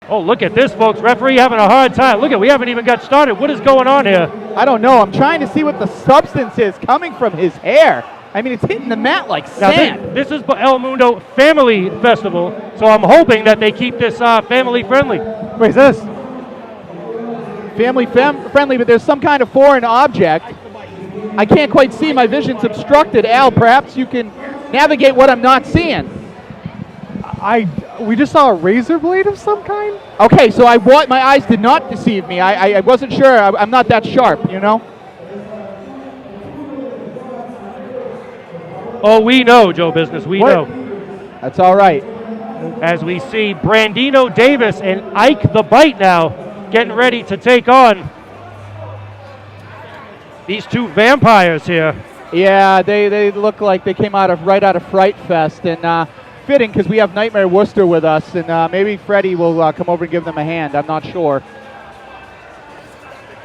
Oh, look at this, folks. Referee having a hard time. Look we haven't even got started. What is going on here? I don't know. I'm trying to see what the substance is coming from his hair. I mean, it's hitting the mat like sand. Now, this is El Mundo Family Festival, so I'm hoping that they keep this family friendly. Wait, is this? Family friendly, but there's some kind of foreign object. I can't quite see. My vision's obstructed. Al, perhaps you can navigate what I'm not seeing. We just saw a razor blade of some kind? Okay, so my eyes did not deceive me. I wasn't sure. I'm not that sharp, you know? Oh, we know, Joe Business. We know. That's all right. As we see Brandino Davis and Ike the Bite now getting ready to take on these two vampires here. Yeah, they look like they came right out of Fright Fest, and fitting because we have Nightmare Worcester with us, and maybe Freddie will come over and give them a hand. I'm not sure.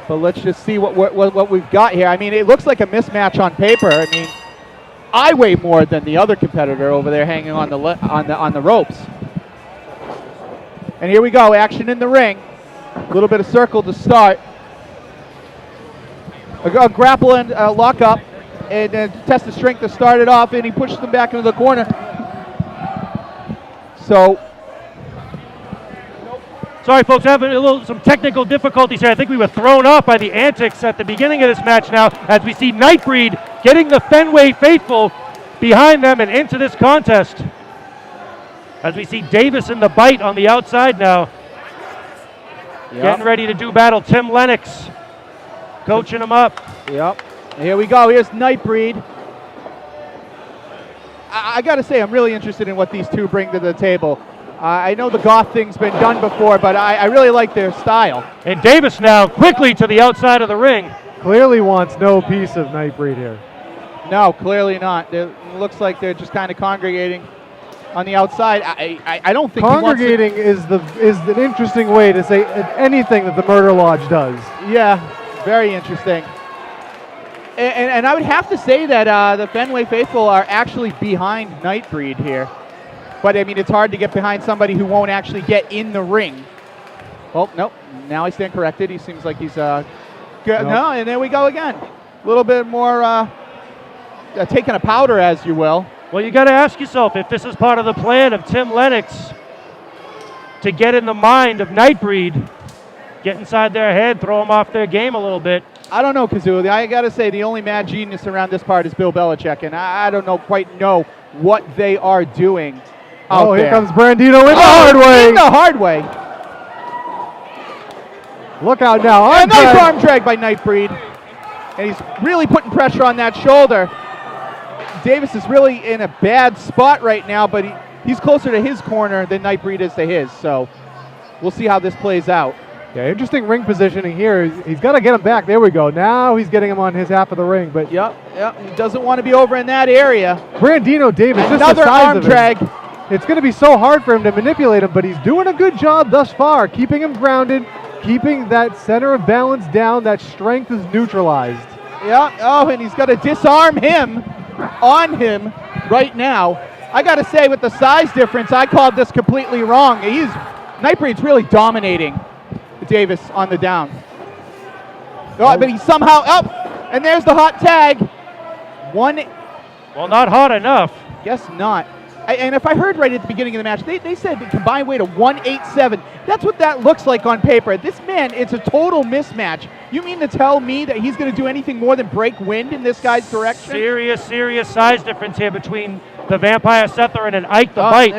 But let's just see what we've got here. I mean, it looks like a mismatch on paper. I mean, I weigh more than the other competitor over there hanging on the ropes. And here we go, action in the ring. A little bit of circle to start. A grapple and lock up, and test of strength to start it off, and he pushes them back into the corner. So, sorry, folks, having some technical difficulties here. I think we were thrown off by the antics at the beginning of this match now, as we see Nightbread getting the FENWAY faithful behind them and into this contest. As we see Davis and the Bite on the outside now, getting ready to do battle. Tim Lennox coaching them up. Yep. Here we go. Here's Nightbread. I got to say, I'm really interested in what these two bring to the table. I know the goth thing's been done before, but I really like their style. And Davis now quickly to the outside of the ring. Clearly wants no piece of Nightbread here. No, clearly not. It looks like they're just kind of congregating on the outside. I don't think congregating is an interesting way to say anything that the Murder Lodge does. Yeah, very interesting. And I would have to say that the FENWAY faithful are actually behind Nightbread here. But, I mean, it's hard to get behind somebody who won't actually get in the ring. Oh, nope. Now I stand corrected. He seems like he's good. Nope. No, and there we go again. A little bit more taking a powder, as you will. Well, you got to ask yourself if this is part of the plan of Tim Lennox to get in the mind of Nightbread, get inside their head, throw them off their game a little bit. I don't know, Kazoo. I got to say, the only mad genius around this part is Bill Belichick, and I don't quite know what they are doing out there. Here comes Brandino in the hard way. In the hard way. Look out now. A nice arm drag by Nightbread. And he's really putting pressure on that shoulder. Davis is really in a bad spot right now, but he's closer to his corner than Nightbread is to his, so we'll see how this plays out. Yeah, interesting ring positioning here. He's got to get him back. There we go. Now he's getting him on his half of the ring. But Yep. He doesn't want to be over in that area. Brandino Davis, another arm drag. It's going to be so hard for him to manipulate him, but he's doing a good job thus far, keeping him grounded, keeping that center of balance down. That strength is neutralized. Yeah. Oh, and he's got to disarm him on him right now. I got to say, with the size difference, I called this completely wrong. Nightbread's really dominating Davis on the down. Oh, but he's somehow up, and there's the hot tag. Well, not hot enough. Guess not. And if I heard right at the beginning of the match, they said the combined weight of 187. That's what that looks like on paper. This man, it's a total mismatch. You mean to tell me that he's going to do anything more than break wind in this guy's direction? Serious size difference here between the Vampire Setharin and Ike the Bite.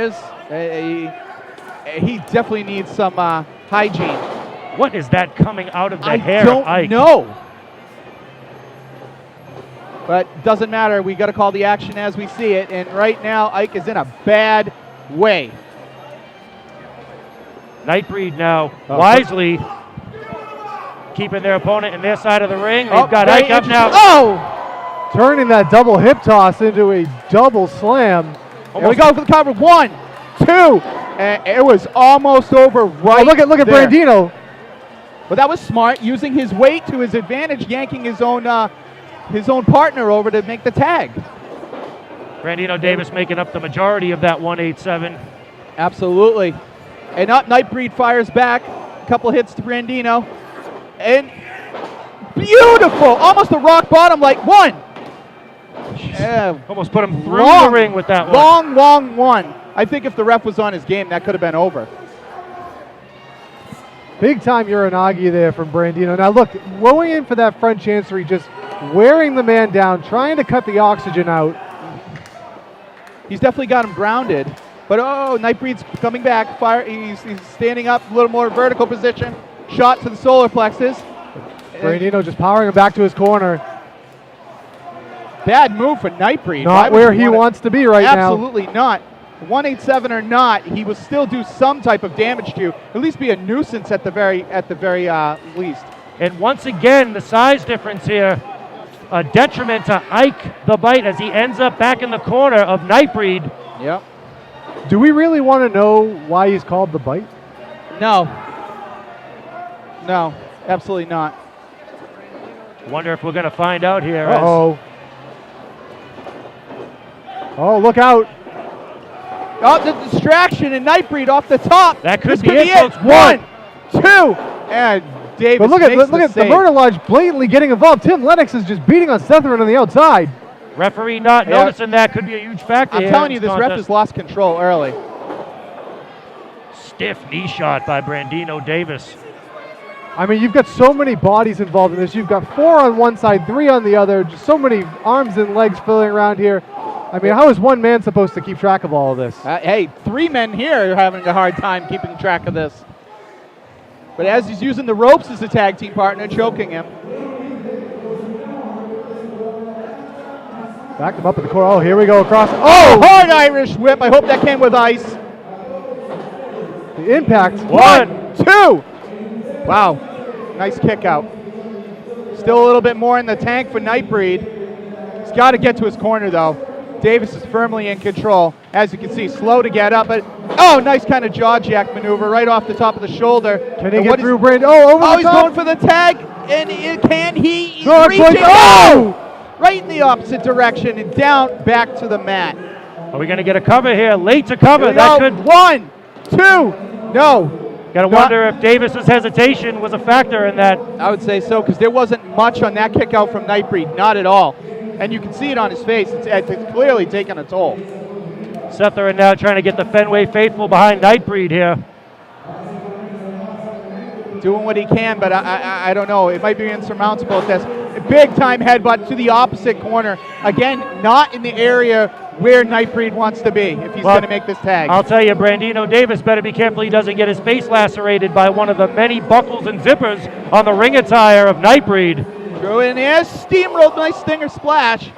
He definitely needs some hygiene. What is that coming out of the hair of Ike? I don't know. But doesn't matter. We got to call the action as we see it. And right now, Ike is in a bad way. Nightbread now wisely keeping their opponent in their side of the ring. They've got Ike up now. Oh! Turning that double hip toss into a double slam. Here we go for the cover. 1, 2. And it was almost over right. Oh, look at there. Brandino. But that was smart, using his weight to his advantage, yanking his own partner over to make the tag. Brandino Davis making up the majority of that 187. Absolutely. And up, Nightbreed fires back. A couple hits to Brandino. And beautiful! Almost a rock bottom, like one. Almost put him through the ring with that one. Long one. I think if the ref was on his game, that could have been over. Big time Uranagi there from Brandino. Now look, going in for that front chancery, just wearing the man down, trying to cut the oxygen out. He's definitely got him grounded. But Nightbreed's coming back. He's standing up, a little more vertical position. Shot to the solar plexus. Brandino just powering him back to his corner. Bad move for Nightbreed. Not where he wants to be right now. Absolutely not. 187 or not, he will still do some type of damage to you. At least be a nuisance at the very least. And once again, the size difference here, a detriment to Ike the Bite as he ends up back in the corner of Nightbreed. Yep. Do we really want to know why he's called the Bite? No. No, absolutely not. Wonder if we're going to find out here. Uh-oh. Oh, look out. Oh, the distraction and Nightbreed off the top. That could this be could it, be folks. 1, 2, and Davis But look at makes the Murder Lodge blatantly getting involved. Tim Lennox is just beating on Sethrin on the outside. Referee not noticing that could be a huge factor. I'm telling you, this ref has lost control early. Stiff knee shot by Brandino Davis. I mean, you've got so many bodies involved in this. You've got 4 on one side, 3 on the other. Just so many arms and legs filling around here. I mean, how is one man supposed to keep track of all of this? Hey, 3 men here are having a hard time keeping track of this. But as he's using the ropes as a tag team partner, choking him. Back him up in the corner. Oh, here we go across. Oh, hard Irish whip. I hope that came with ice. The impact. 1, 2. Wow. Nice kick out. Still a little bit more in the tank for Nightbreed. He's got to get to his corner, though. Davis is firmly in control. As you can see, slow to get up. But nice kind of jaw jack maneuver right off the top of the shoulder. Can he get through Brandon? Oh, over the top. He's going for the tag. And can he? He's reaching. Right in the opposite direction and down back to the mat. Are we going to get a cover here? Late to cover. That could. 1, 2. No. Got to wonder if Davis's hesitation was a factor in that. I would say so, because there wasn't much on that kick out from Nightbreed. Not at all. And you can see it on his face. It's clearly taken a toll. Sethrin now trying to get the Fenway faithful behind Nightbreed here. Doing what he can, but I don't know. It might be insurmountable at this. Big time headbutt to the opposite corner. Again, not in the area where Nightbreed wants to be if he's going to make this tag. I'll tell you, Brandino Davis better be careful he doesn't get his face lacerated by one of the many buckles and zippers on the ring attire of Nightbreed. Throw in there, steamrolled, nice stinger splash.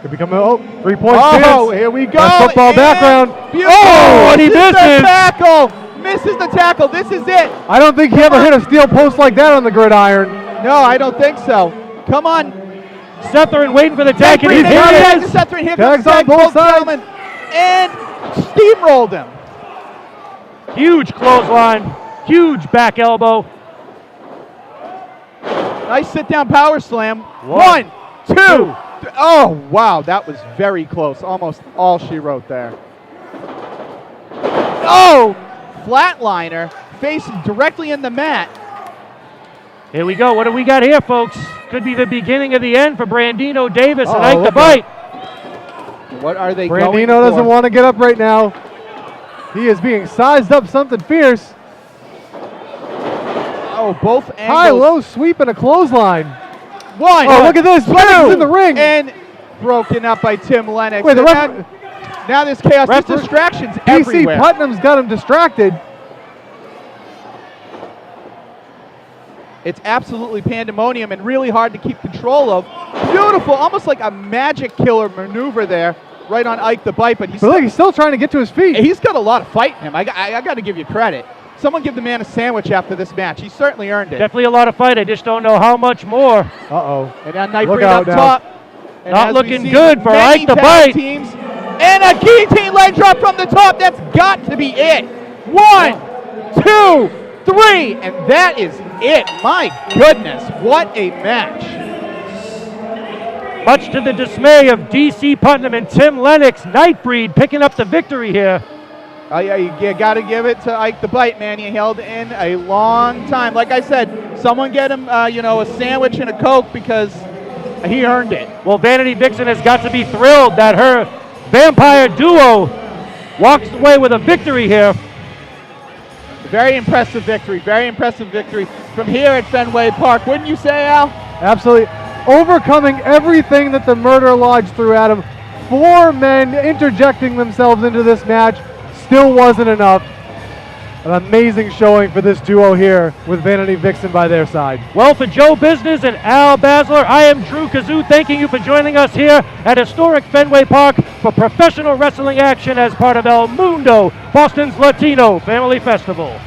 Could become a 3-point Oh, here we go. That's football background. Beautiful. Oh, and he misses. The tackle. Misses the tackle. This is it. I don't think he ever hit a steel post like that on the gridiron. No, I don't think so. Come on. Sethrin waiting for the tag. Here it is. Sethrin, here Tags comes on both sides. And steamrolled him. Huge clothesline. Huge back elbow. Nice sit-down power slam. 1, 2. Oh, wow. That was very close. Almost all she wrote there. Oh, flatliner facing directly in the mat. Here we go. What do we got here, folks? Could be the beginning of the end for Brandino Davis and Ike the Bite. What are they going for? Brandino doesn't want to get up right now. He is being sized up something fierce. Oh, both angles. High-low sweep and a clothesline. 1. Oh, look at this. Lennox is in the ring. And broken up by Tim Lennox. Wait, the now there's chaos. There's distractions everywhere. PC Putnam's got him distracted. It's absolutely pandemonium and really hard to keep control of. Beautiful, almost like a magic killer maneuver there, right on Ike the Bite. But he's still trying to get to his feet. He's got a lot of fight in him. I got to give you credit. Someone give the man a sandwich after this match. He certainly earned it. Definitely a lot of fight. I just don't know how much more. Uh-oh. And now Nightbreed up top. And not looking good for Ike the Bite. Teams. And a guillotine leg drop from the top. That's got to be it. 1, 2, 3. And that is it. My goodness. What a match. Much to the dismay of DC Putnam and Tim Lennox, Nightbreed picking up the victory here. You got to give it to Ike the Bite, man. He held in a long time. Like I said, someone get him, a sandwich and a Coke because he earned it. Well, Vanity Vixen has got to be thrilled that her vampire duo walks away with a victory here. Very impressive victory. Very impressive victory from here at Fenway Park. Wouldn't you say, Al? Absolutely. Overcoming everything that the Murder Lodge threw at him. 4 men interjecting themselves into this match still wasn't enough. An amazing showing for this duo here with Vanity Vixen by their side. Well, for Joe Business and Al Basler, I am Drew Kazoo, thanking you for joining us here at historic Fenway Park for professional wrestling action as part of El Mundo, Boston's Latino Family Festival.